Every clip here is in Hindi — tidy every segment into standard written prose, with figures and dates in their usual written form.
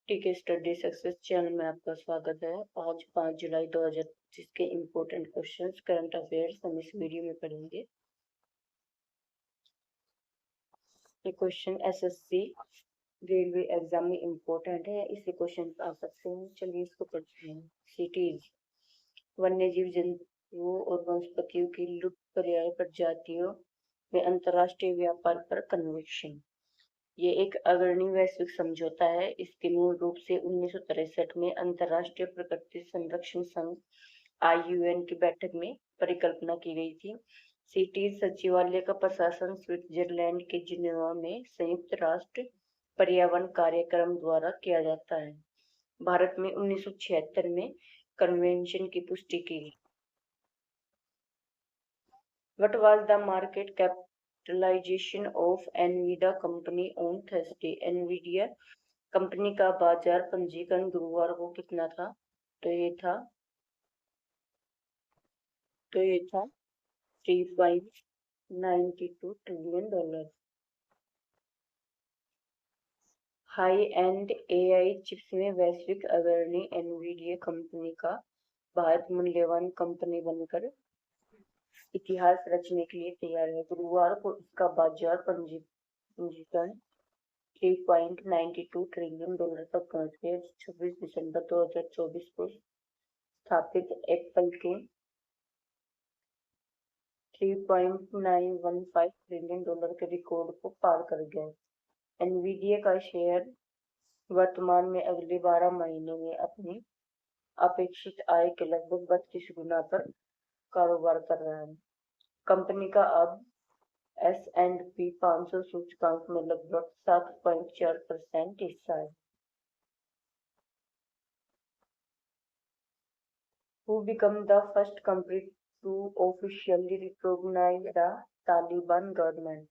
टीके स्टडी सक्सेस चैनल में आपका स्वागत है। आज 5 जुलाई 2025 के इम्पोर्टेंट क्वेश्चंस करंट अफेयर्स हम इस वीडियो में पढ़ेंगे। ये क्वेश्चन एसएससी रेलवे एग्जाम में इम्पोर्टेंट है, इससे क्वेश्चन आ सकते हैं। चलिए इसको पढ़ते हैं। सिटीज, वन्य जीव जंतुओं और वनस्पतियों की लुप्त पर्याय प्रजातियों में अंतर्राष्ट्रीय व्यापार पर कन्वेंशन। ये एक अग्रणी वैश्विक समझौता है। इसके मूल रूप से 1963 में अंतर्राष्ट्रीय प्रकृति संरक्षण संघ IUN की बैठक में परिकल्पना की गई थी। सिटीज सचिवालय का प्रशासन स्विट्जरलैंड के जिनेवा में संयुक्त राष्ट्र पर्यावरण कार्यक्रम द्वारा किया जाता है। भारत में 1976 में कन्वेंशन की पुष्टि की गई। What was the market capitalization of Nvidia company on Thursday? Nvidia company का बाजार पंजीकरण गुरुवार को कितना था? तो ये था 3.92 trillion dollar. High and AI chips में वैश्विक अग्रणी एनवीडिया कंपनी का भारत मूल्यवान कंपनी बनकर इतिहास रचने के लिए तैयार है। गुरुवार को इसका बाजार पंजीकरण 3.92 ट्रिलियन डॉलर तक पहुंच गया। 26 दिसंबर 2024 को स्थापित एप्पल के 3.915 ट्रिलियन डॉलर के रिकॉर्ड को पार कर गया। एनवीडिया का शेयर वर्तमान में अगले 12 महीनों में अपनी अपेक्षित आय के लगभग 32 गुना पर कारोबार कर रहा है। कंपनी का अब S&P 500 सूचकांक में लगभग 7.4% हिस्सा है। Who became the first country to officially recognize the Taliban government?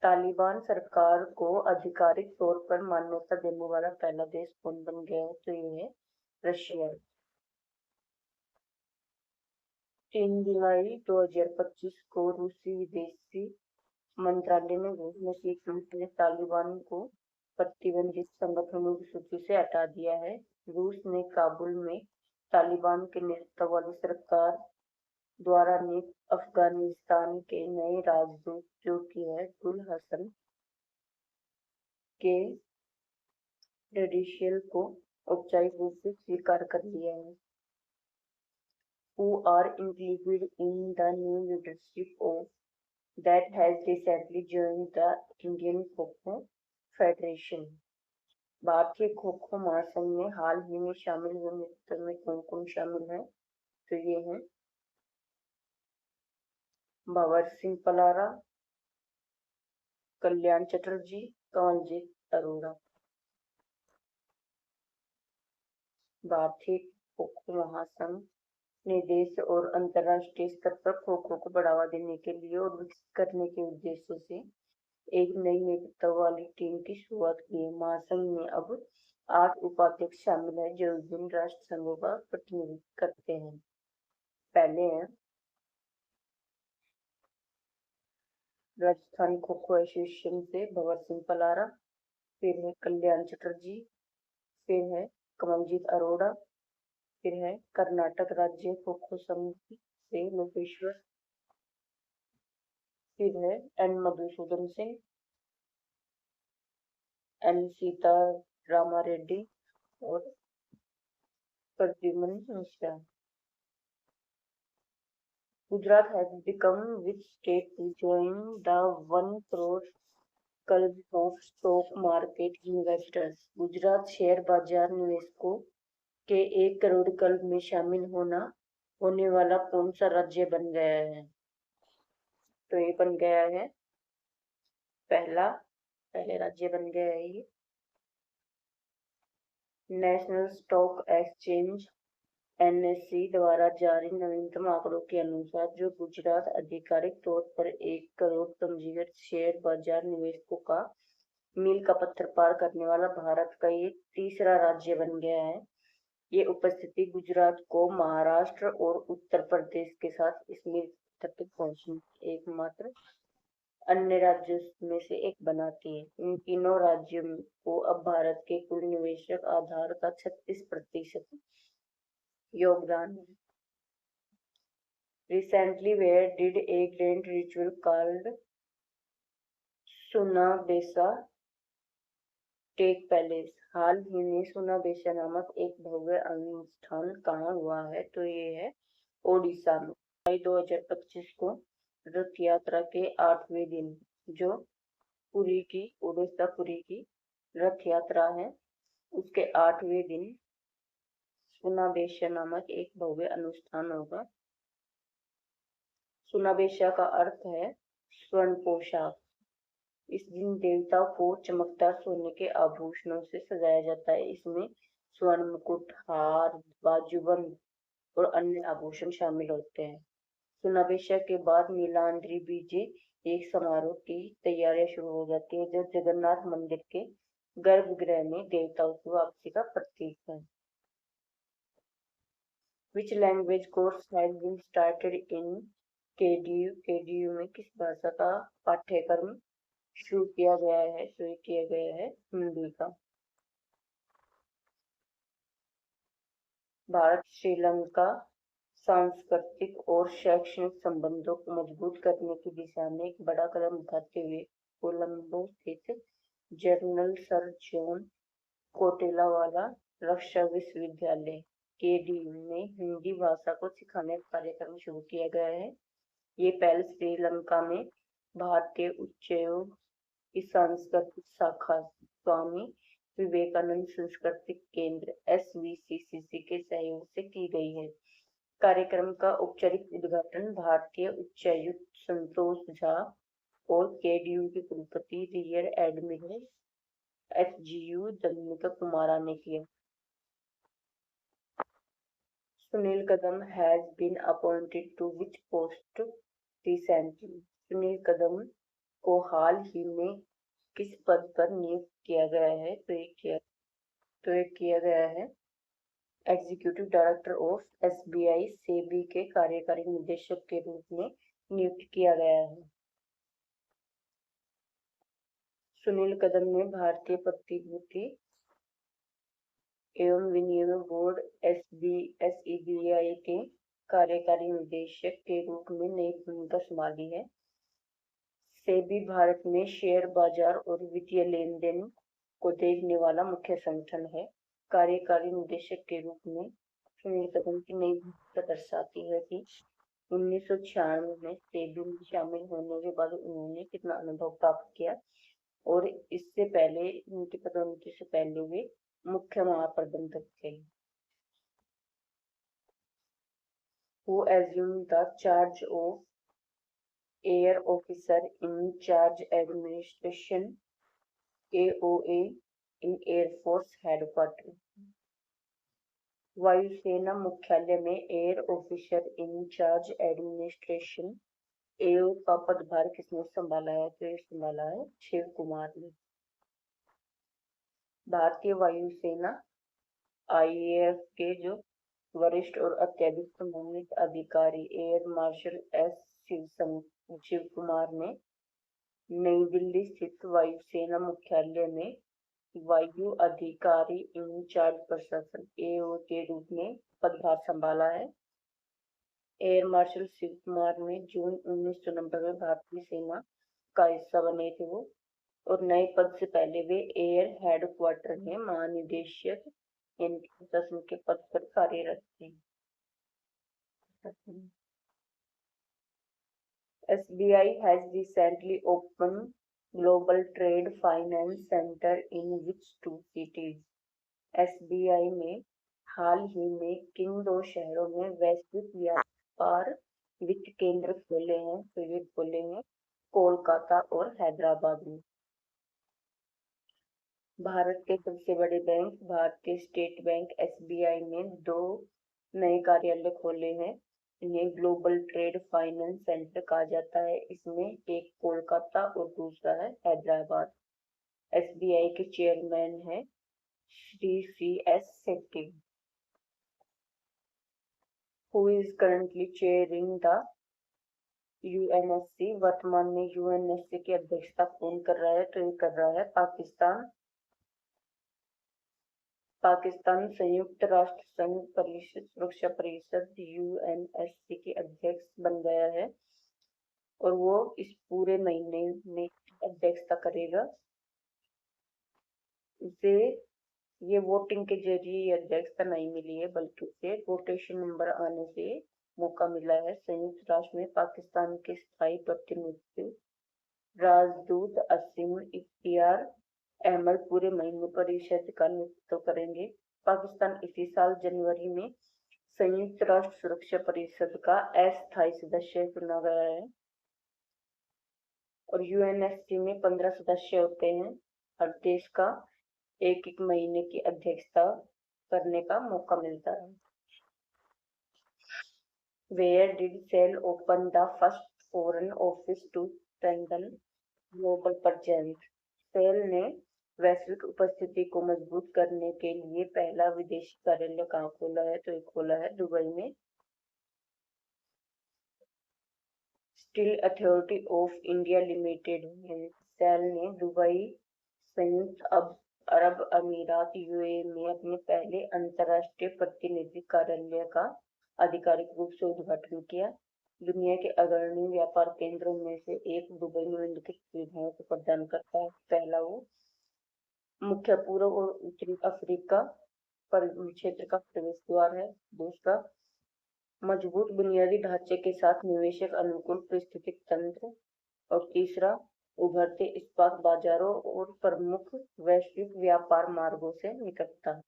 Taliban सरकार को आधिकारिक तौर पर मान्यता देने वाला पहला देश कौन बन गया है? तो ये है रशिया। 3 जुलाई 2025 को रूसी विदेशी मंत्रालय ने घोषणा की कि उसने तालिबान को प्रतिबंधित संगठनों की सूची से हटा दिया है। रूस ने काबुल में तालिबान के नेतृत्व वाली सरकार द्वारा नियुक्त अफगानिस्तान के नए राजदूत जो कि है गुल हसन के क्रेडेंशियल को औपचारिक रूप से स्वीकार कर लिया है। Who are included in the new leadership of that has recently joined the Indian Kho-Kho Federation? भारतीय खो-खो महासंघ में हाल ही में शामिल हुए नेतृत्व में कौन-कौन शामिल है? तो ये हैं भंवर सिंह पलारा, कल्याण चटर्जी, कमलजीत अरोड़ा। भारतीय खो-खो महासंघ ने देश और अंतर्राष्ट्रीय स्तर पर खो-खो को बढ़ावा देने के लिए और विकसित करने के उद्देश्य से एक नई नेतृत्व वाली टीम की शुरुआत की है। महासंघ में अब 8 उपाध्यक्ष शामिल हैं जो विभिन्न राष्ट्र संघों का प्रतिनिधित्व करते हैं। पहले हैं राजस्थान खो-खो एसोसिएशन से भंवर सिंह पलारा, फिर है कल्याण चटर्जी, फिर है कमलजीत अरोड़ा, फिर है कर्नाटक राज्य खो-खो समिति से लोकेश्वर, फिर है एन मधुसूदन सिंह, एन सीता रामा रेड्डी और Pradyumna Mishra. Gujarat has become which state to join the 1 crore club of stock market investors? Gujarat share बाजार निवेशकों के 1 करोड़ क्लब में शामिल होने वाला कौन सा राज्य बन गया है? तो ये बन गया है पहले राज्य बन गया है ये नेशनल स्टॉक एक्सचेंज NSE द्वारा जारी नवीनतम आंकड़ों के अनुसार जो गुजरात आधिकारिक तौर पर 1 करोड़ पंजीकृत शेयर बाजार निवेशकों का मील का पत्थर पार करने वाला भारत का ये तीसरा राज्य बन गया है। ये उपस्थिति गुजरात को महाराष्ट्र और उत्तर प्रदेश के साथ इस मील तक पहुंचने एकमात्र अन्य राज्यों में से एक बनाती है। इन तीनों राज्यों को अब भारत के कुल निवेशक आधार का 36% योगदान है। Recently, where did a grand ritual called Sunabesa take place? हाल ही में सुनाबेसा नामक एक भव्य अनुष्ठान कहाँ हुआ है? तो ये है ओडिशा में। जुलाई 2025 को रथ यात्रा के 8वें दिन, जो पुरी की ओडिशा पुरी की रथ यात्रा है, उसके 8वें दिन सुनाबेसा नामक एक भव्य अनुष्ठान होगा। सुनाबेसा का अर्थ है स्वर्ण पोशाक। इस दिन देवताओं को चमकदार सोने के आभूषणों से सजाया जाता है। इसमें स्वर्ण मुकुट, हार, बाजूबंद और अन्य आभूषण शामिल होते हैं। सुनाबेसा के बाद नीलांद्री बीजे एक समारोह की तैयारियां शुरू हो जाती है, जो जगन्नाथ मंदिर के गर्भगृह में देवताओं की वापसी का प्रतीक है। Which language course has been started in KDU? KDU में किस भाषा का पाठ्यक्रम शुरू किया गया है? हिंदी का। भारत श्रीलंका सांस्कृतिक और शैक्षणिक संबंधों को मजबूत करने की दिशा में एक बड़ा कदम उठाते हुए कोलंबो स्थित जनरल सर जॉन कोटेलावाला रक्षा विश्वविद्यालय केडीयू में हिंदी भाषा को सिखाने का कार्यक्रम शुरू किया गया है। ये पहल श्रीलंका में भारतीय उच्चायोग की सांस्कृतिक शाखा स्वामी विवेकानंद सांस्कृतिक केंद्र SVCCC के सहयोग से की गई है। कार्यक्रम का औपचारिक उद्घाटन भारतीय उच्चायुक्त संतोष झा और केडीयू के कुलपति रियर एडमिरल SGU दमिका कुमारा ने किया। सुनील कदम has been appointed to which post recently? Sunil कदम को हाल ही में किस पद पर नियुक्त किया गया है? तो ये किया गया है executive director of SBI SEBI के कार्यकारी निदेशक के रूप में नियुक्त किया गया है। सुनील कदम ने भारतीय प्रतिभूति एवं विनिमय बोर्ड SEBI के कार्यकारी निदेशक के रूप में नई भूमिका संभाली है। सेबी भारत में शेयर बाजार और वित्तीय लेन देन को देखने वाला मुख्य संगठन है। कार्यकारी निदेशक के रूप में सुनील कदम की नई भूमिका दर्शाती है कि 1996 में सेबी में शामिल होने के बाद उन्होंने कितना अनुभव प्राप्त किया, और इससे पहले उनकी पदोन्नति से पहले वे मुख्य महाप्रबंधक थे। Who assumed the charge of Air Officer in Charge Administration AOA in Air Force Headquarters? वायुसेना मुख्यालय में air officer in charge administration AO का पदभार किसने संभाला है? तो ये संभाला है शिव कुमार ने। भारतीय वायुसेना IAF के जो वरिष्ठ और अत्यधिक सम्मानित अधिकारी एयर मार्शल शिव कुमार ने नई दिल्ली स्थित वायुसेना मुख्यालय में वायु अधिकारी इंचार्ज प्रशासन AO के रूप में पदभार संभाला है। एयर मार्शल शिव कुमार ने जून 1990 में भारतीय सेना का हिस्सा बने थे वो, और नए पद से पहले वे एयर हेडक्वार्टर में महानिदेशक प्रशासन के पद पर कार्यरत थे। SBI has recently opened Global Trade Finance Center in which two cities? SBI ने हाल ही में किन दो शहरों में वैश्विक व्यापार वित्त केंद्र खोले हैं? तो ये खोले हैं कोलकाता और हैदराबाद में। भारत के सबसे बड़े बैंक भारतीय स्टेट बैंक SBI ने 2 नए कार्यालय खोले हैं। इन्हें ग्लोबल ट्रेड फाइनेंस सेंटर कहा जाता है। इसमें एक कोलकाता और दूसरा है हैदराबाद। SBI के चेयरमैन है Shri CS Setty. Who is currently chairing the UNSC वर्तमान में यूएनएससी की अध्यक्षता कौन कर रहा है? तो ये कर रहा है पाकिस्तान। पाकिस्तान संयुक्त राष्ट्र संघ परिषद सुरक्षा परिषद यूएनएससी के अध्यक्ष बन गया है और वो इस पूरे महीने में अध्यक्षता करेगा। उसे ये वोटिंग के जरिए अध्यक्षता नहीं मिली है, बल्कि उसे रोटेशन नंबर आने से मौका मिला है। संयुक्त राष्ट्र में पाकिस्तान के स्थायी प्रतिनिधि राजदूत असीम इख्तियार अहमद पूरे महीने परिषद का नेतृत्व करेंगे। पाकिस्तान इसी साल जनवरी में संयुक्त राष्ट्र सुरक्षा परिषद का अस्थायी सदस्य चुना गया है और यूएनएससी में 15 सदस्य होते हैं। हर देश का एक एक महीने की अध्यक्षता करने का मौका मिलता है। Where did Shell open the first foreign office to strengthen global presence? Shell ने वैश्विक उपस्थिति को मजबूत करने के लिए पहला विदेशी कार्यालय कहाँ खोला है? तो ये खोला है दुबई में। Steel authority of India limited SAIL ने दुबई संयुक्त अरब अमीरात यूएई में अपने पहले अंतर्राष्ट्रीय प्रतिनिधि कार्यालय का आधिकारिक रूप से उद्घाटन किया। दुनिया के अग्रणी व्यापार केंद्रों में से एक दुबई निम्नलिखित सुविधाओं को प्रदान करता है। पहला वो मुख्य पूर्व और उत्तरी अफ्रीका क्षेत्र का प्रवेश द्वार है। दूसरा मजबूत बुनियादी ढांचे के साथ निवेशक अनुकूल पारिस्थितिक तंत्र और तीसरा उभरते इस्पात बाजारों और प्रमुख वैश्विक व्यापार मार्गों से निकटता।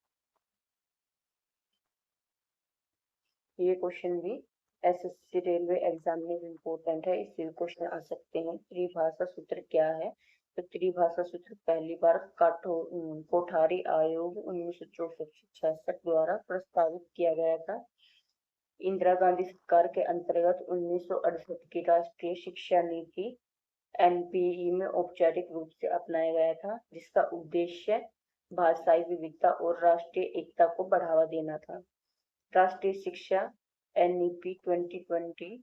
ये क्वेश्चन भी एसएससी रेलवे एग्जाम में इम्पोर्टेंट है, इससे क्वेश्चन आ सकते हैं। त्रिभाषा सूत्र क्या है? तो त्रिभाषा सूत्र पहली बार कोठारी आयोग 1964-66 द्वारा प्रस्तावित किया गया था। इंदिरा गांधी सरकार के अंतर्गत 1968 की राष्ट्रीय शिक्षा नीति एनपीई में औपचारिक रूप से अपनाया गया था, जिसका उद्देश्य भाषाई विविधता और राष्ट्रीय एकता को बढ़ावा देना था। राष्ट्रीय शिक्षा एनईपी 2020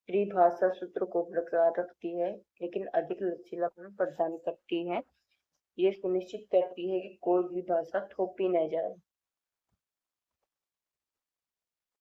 त्रिभाषा सूत्र को बरकरार रखती है, लेकिन अधिक लचीलापन प्रदान करती है। ये सुनिश्चित करती है कि कोई भी भाषा थोपी न जाए।